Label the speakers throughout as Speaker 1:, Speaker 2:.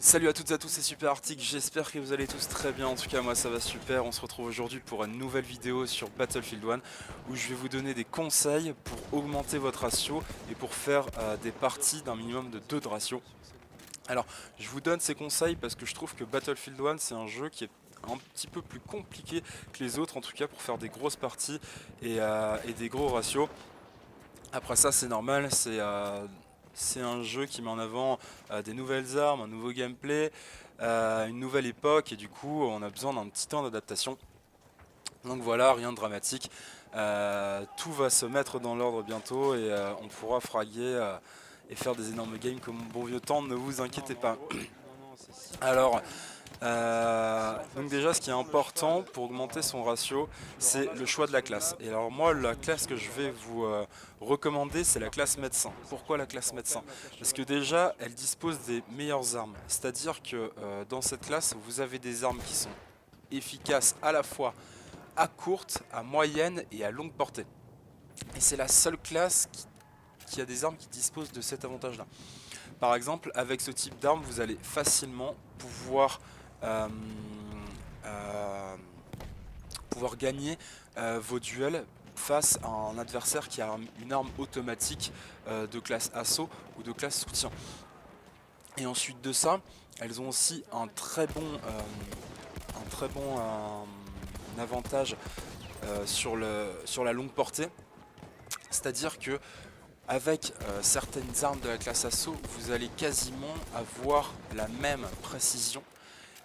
Speaker 1: Salut à toutes et à tous, c'est Super Arctic, j'espère que vous allez tous très bien, en tout cas moi ça va super. On se retrouve aujourd'hui pour une nouvelle vidéo sur Battlefield 1 où je vais vous donner des conseils pour augmenter votre ratio et pour faire des parties d'un minimum de 2 de ratio. Alors je vous donne ces conseils parce que je trouve que Battlefield 1 c'est un jeu qui est un petit peu plus compliqué que les autres, en tout cas pour faire des grosses parties et des gros ratios. Après ça c'est normal, c'est un jeu qui met en avant des nouvelles armes, un nouveau gameplay, une nouvelle époque, et du coup on a besoin d'un petit temps d'adaptation. Donc voilà, rien de dramatique. Tout va se mettre dans l'ordre bientôt et on pourra fraguer et faire des énormes games comme au bon vieux temps, ne vous
Speaker 2: Non,
Speaker 1: inquiétez
Speaker 2: mais en
Speaker 1: pas.
Speaker 2: gros, non, c'est si
Speaker 1: Alors,
Speaker 2: facile. C'est en fait,
Speaker 1: donc
Speaker 2: c'est
Speaker 1: déjà
Speaker 2: que
Speaker 1: ce qui est
Speaker 2: tu prends le cheval,
Speaker 1: important pour augmenter son ratio,
Speaker 2: tu le
Speaker 1: c'est
Speaker 2: ramasses
Speaker 1: le
Speaker 2: à
Speaker 1: choix de
Speaker 2: partir
Speaker 1: la
Speaker 2: de
Speaker 1: classe.
Speaker 2: là,
Speaker 1: Et alors
Speaker 2: tu
Speaker 1: moi la
Speaker 2: continues
Speaker 1: classe
Speaker 2: sur
Speaker 1: que
Speaker 2: le
Speaker 1: je vais
Speaker 2: cheval,
Speaker 1: vous recommander, c'est la
Speaker 2: alors que
Speaker 1: classe médecin. Pourquoi la
Speaker 2: tu
Speaker 1: classe médecin?
Speaker 2: refermes la cage
Speaker 1: Parce
Speaker 2: cheval
Speaker 1: que
Speaker 2: en deux.
Speaker 1: déjà elle dispose des meilleures armes. C'est-à-dire que dans cette classe vous avez des armes qui sont efficaces à la fois à courte, à moyenne et à longue portée. Et c'est la seule classe qui a des armes qui disposent de cet avantage-là. Par exemple, avec ce type d'arme, vous allez facilement euh, euh, pouvoir gagner vos duels face à un adversaire qui a une arme automatique de classe assaut ou de classe soutien. Et ensuite de ça, elles ont aussi un avantage sur la longue portée. C'est-à-dire que avec certaines armes de la classe assaut, vous allez quasiment avoir la même précision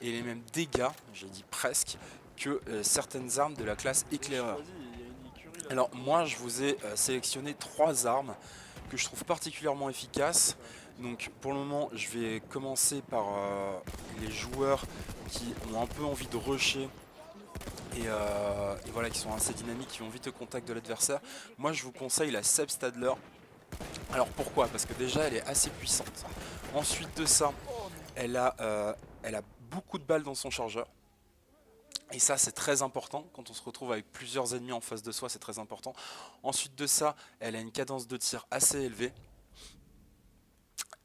Speaker 1: et les mêmes dégâts, j'ai dit presque, que certaines armes de la classe
Speaker 2: Mais je
Speaker 1: éclaireur.
Speaker 2: choisis, il y a une écurie là-bas
Speaker 1: Alors
Speaker 2: qui
Speaker 1: moi
Speaker 2: m'attend.
Speaker 1: je vous ai sélectionné 3 armes que je trouve particulièrement efficaces.
Speaker 2: Ouais, c'est ça.
Speaker 1: Donc pour le moment je vais commencer par les joueurs qui ont un peu envie de rusher et voilà, qui sont assez dynamiques, qui vont vite au contact de l'adversaire. Moi je vous conseille la Seb Stadler. Alors pourquoi? Parce que déjà elle est assez puissante. Ensuite de ça,
Speaker 2: Oh non.
Speaker 1: elle a, euh, elle a beaucoup de balles dans son chargeur. Et ça c'est très important, quand on se retrouve avec plusieurs ennemis en face de soi, c'est très important. Ensuite de ça, elle a une cadence de tir assez élevée.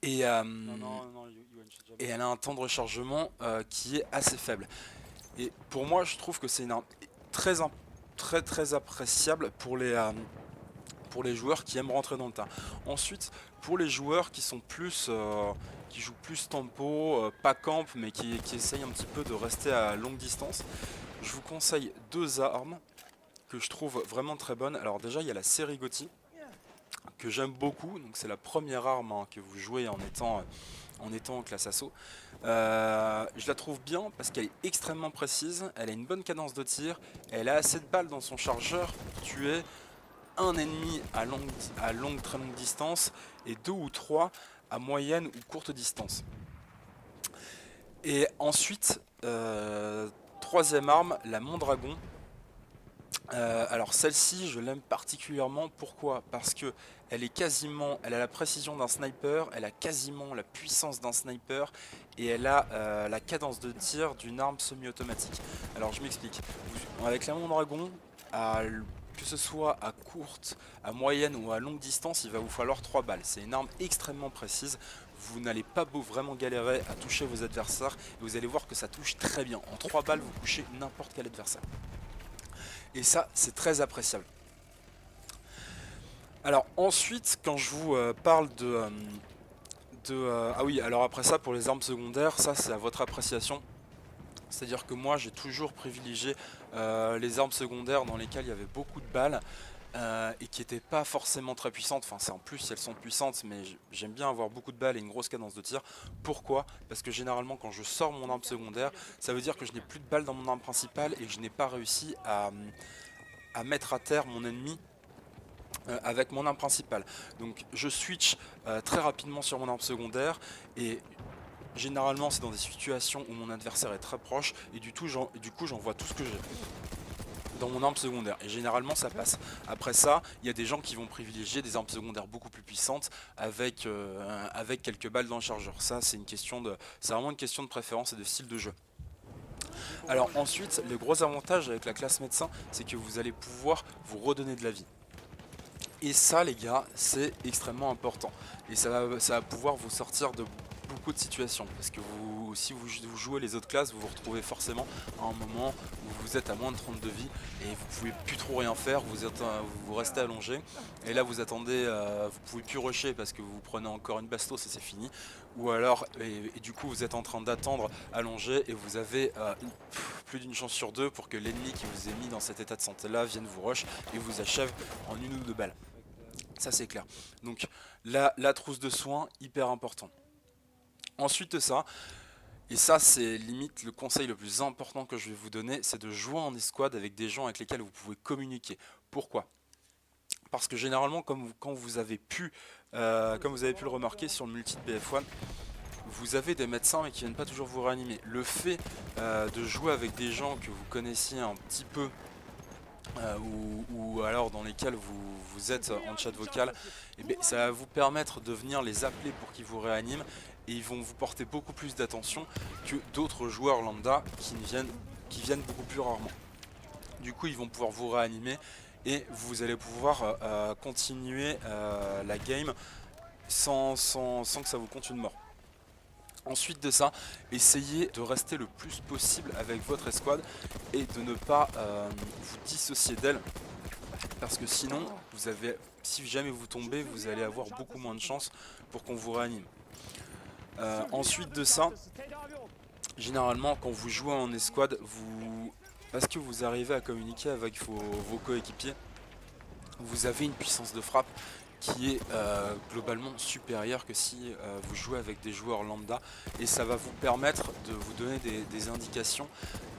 Speaker 1: Et, euh,
Speaker 2: Non, non, non, you one shot
Speaker 1: et
Speaker 2: jamais.
Speaker 1: elle a un temps de rechargement qui est assez faible. Et pour moi je trouve que c'est une arme très, très appréciable pour les joueurs qui aiment rentrer dans le tas. Ensuite, pour les joueurs qui sont plus, qui jouent plus tempo, pas camp, mais qui essayent un petit peu de rester à longue distance, je vous conseille 2 armes que je trouve vraiment très bonnes. Alors déjà, il y a la Serigoti que j'aime beaucoup. Donc c'est la première arme que vous jouez en étant en classe assaut. Je la trouve bien parce qu'elle est extrêmement précise, elle a une bonne cadence de tir, elle a assez de balles dans son chargeur pour tuer un ennemi à longue, très longue distance et 2 ou 3 à moyenne ou courte distance. Et ensuite, troisième arme, la Mondragon. Alors celle-ci, je l'aime particulièrement. Pourquoi? Parce que elle a la précision d'un sniper, elle a quasiment la puissance d'un sniper et elle a la cadence de tir d'une arme semi-automatique. Alors je m'explique. Avec la Mondragon, que ce soit à courte, à moyenne ou à longue distance, il va vous falloir 3 balles. C'est une arme extrêmement précise. Vous n'allez pas vraiment galérer à toucher vos adversaires et vous allez voir que ça touche très bien. En 3 balles, vous couchez n'importe quel adversaire. Et ça, c'est très appréciable. Alors ensuite, quand je vous parle ah oui, alors après ça, pour les armes secondaires, ça c'est à votre appréciation. C'est-à-dire que moi, j'ai toujours privilégié les armes secondaires dans lesquelles il y avait beaucoup de balles et qui n'étaient pas forcément très puissantes. Enfin, c'est en plus, elles sont puissantes, mais j'aime bien avoir beaucoup de balles et une grosse cadence de tir. Pourquoi? Parce que généralement, quand je sors mon arme secondaire, ça veut dire que je n'ai plus de balles dans mon arme principale et que je n'ai pas réussi à mettre à terre mon ennemi avec mon arme principale. Donc je switch très rapidement sur mon arme secondaire et généralement c'est dans des situations où mon adversaire est très proche et du coup j'envoie tout ce que j'ai dans mon arme secondaire et généralement ça passe. Après ça, il y a des gens qui vont privilégier des armes secondaires beaucoup plus puissantes avec quelques balles dans le chargeur. Ça c'est vraiment une question de préférence et de style de jeu. Alors ensuite, le gros avantage avec la classe médecin, c'est que vous allez pouvoir vous redonner de la vie. Et ça les gars, c'est extrêmement important. Et ça va pouvoir vous sortir de beaucoup de situations parce que si vous jouez les autres classes, vous vous retrouvez forcément à un moment où vous êtes à moins de 30 de vie et vous pouvez plus trop rien faire, vous restez allongé et là vous attendez, vous pouvez plus rusher parce que vous prenez encore une bastos et c'est fini, ou alors et du coup vous êtes en train d'attendre allongé et vous avez plus d'une chance sur deux pour que l'ennemi qui vous est mis dans cet état de santé là vienne vous rush et vous achève en une ou deux balles. Ça c'est clair. Donc là, la trousse de soins, hyper important. Ensuite de ça, et ça c'est limite le conseil le plus important que je vais vous donner, c'est de jouer en escouade avec des gens avec lesquels vous pouvez communiquer. Pourquoi? Parce que généralement, comme vous avez pu le remarquer sur le multi de BF1, vous avez des médecins mais qui viennent pas toujours vous réanimer. Le fait de jouer avec des gens que vous connaissiez un petit peu, ou alors dans lesquels vous êtes en chat vocal, et bien, ça va vous permettre de venir les appeler pour qu'ils vous réaniment et ils vont vous porter beaucoup plus d'attention que d'autres joueurs lambda qui viennent beaucoup plus rarement. Du coup ils vont pouvoir vous réanimer et vous allez pouvoir continuer la game sans que ça vous compte une mort. Ensuite de ça, essayez de rester le plus possible avec votre escouade et de ne pas vous dissocier d'elle, parce que sinon, si jamais vous tombez, vous allez avoir beaucoup moins de chance pour qu'on vous réanime. Ensuite de ça, généralement quand vous jouez en escouade, parce que vous arrivez à communiquer avec vos coéquipiers, vous avez une puissance de frappe qui est globalement supérieur que si vous jouez avec des joueurs lambda, et ça va vous permettre de vous donner des indications,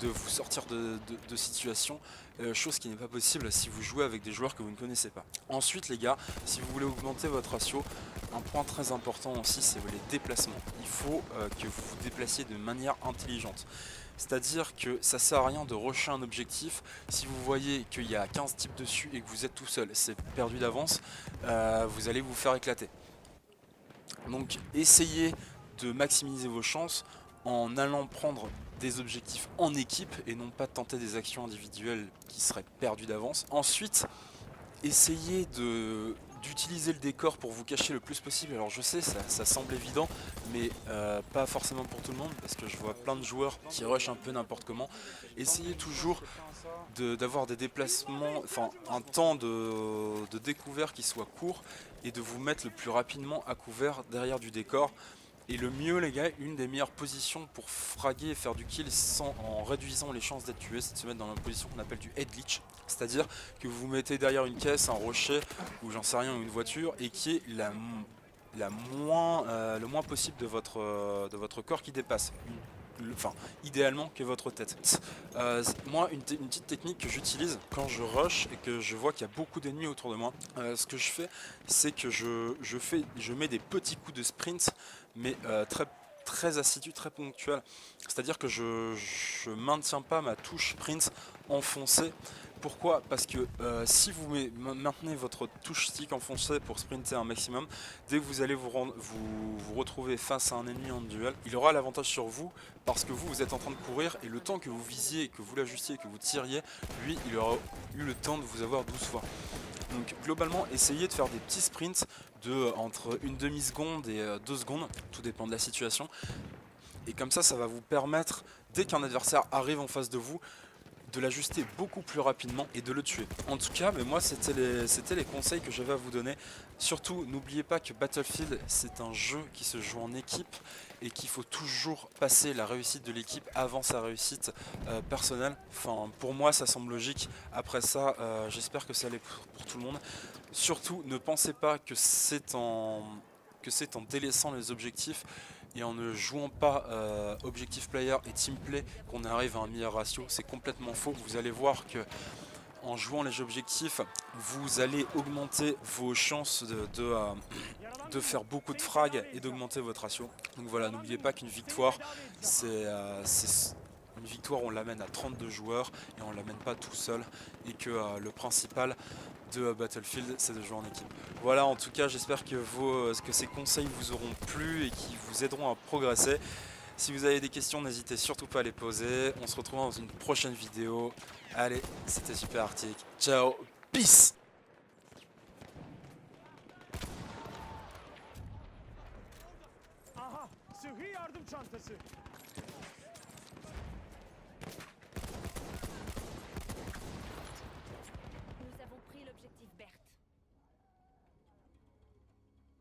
Speaker 1: de vous sortir de situations, chose qui n'est pas possible si vous jouez avec des joueurs que vous ne connaissez pas. Ensuite les gars, si vous voulez augmenter votre ratio, un point très important aussi c'est les déplacements. Il faut que vous vous déplaciez de manière intelligente. C'est-à-dire que ça sert à rien de rusher un objectif si vous voyez qu'il y a 15 types dessus et que vous êtes tout seul, c'est perdu d'avance, vous allez vous faire éclater. Donc essayez de maximiser vos chances en allant prendre des objectifs en équipe et non pas tenter des actions individuelles qui seraient perdues d'avance. Ensuite, essayez d'utiliser le décor pour vous cacher le plus possible. Alors je sais, ça semble évident, mais pas forcément pour tout le monde, parce que je vois plein de joueurs qui rushent un peu n'importe comment. Essayez toujours d'avoir des déplacements, enfin un temps de découvert qui soit court, et de vous mettre le plus rapidement à couvert derrière du décor. Et le mieux les gars, une des meilleures positions pour fraguer et faire du kill en réduisant les chances d'être tué, c'est de se mettre dans la position qu'on appelle du head glitch. C'est-à-dire que vous vous mettez derrière une caisse, un rocher, ou j'en sais rien, une voiture, et qui est le moins possible de votre corps qui dépasse. Enfin, idéalement que votre tête. Moi, une petite technique que j'utilise quand je rush et que je vois qu'il y a beaucoup d'ennemis autour de moi, ce que je fais, c'est que je mets des petits coups de sprint, mais très assidus, très ponctuels. C'est-à-dire que je maintiens pas ma touche sprint enfoncée. Pourquoi? Parce que si vous maintenez votre touche stick enfoncée pour sprinter un maximum, dès que vous allez vous retrouver face à un ennemi en duel, il aura l'avantage sur vous parce que vous êtes en train de courir, et le temps que vous visiez, que vous l'ajustiez, que vous tiriez, lui il aura eu le temps de vous avoir 12 fois. Donc globalement, essayez de faire des petits sprints entre une demi-seconde et 2 secondes, tout dépend de la situation. Et comme ça va vous permettre, dès qu'un adversaire arrive en face de vous, de l'ajuster beaucoup plus rapidement et de le tuer. En tout cas, mais moi c'était les conseils que j'avais à vous donner. Surtout, n'oubliez pas que Battlefield, c'est un jeu qui se joue en équipe et qu'il faut toujours passer la réussite de l'équipe avant sa réussite personnelle. Enfin, pour moi, ça semble logique. Après ça, j'espère que ça l'est pour tout le monde. Surtout, ne pensez pas que c'est en délaissant les objectifs et en ne jouant pas objectif player et team play qu'on arrive à un meilleur ratio. C'est complètement faux. Vous allez voir que en jouant les objectifs, vous allez augmenter vos chances de faire beaucoup de frags et d'augmenter votre ratio. Donc voilà, n'oubliez pas qu'une victoire, c'est une victoire, on l'amène à 32 joueurs et on l'amène pas tout seul, et que le principal de Battlefield, c'est de jouer en équipe. Voilà, en tout cas, j'espère que ces conseils vous auront plu et qui vous aideront à progresser. Si vous avez des questions, n'hésitez surtout pas à les poser. On se retrouve dans une prochaine vidéo. Allez, c'était Super Arctic. Ciao, peace!
Speaker 3: Sıhhi yardım çantası.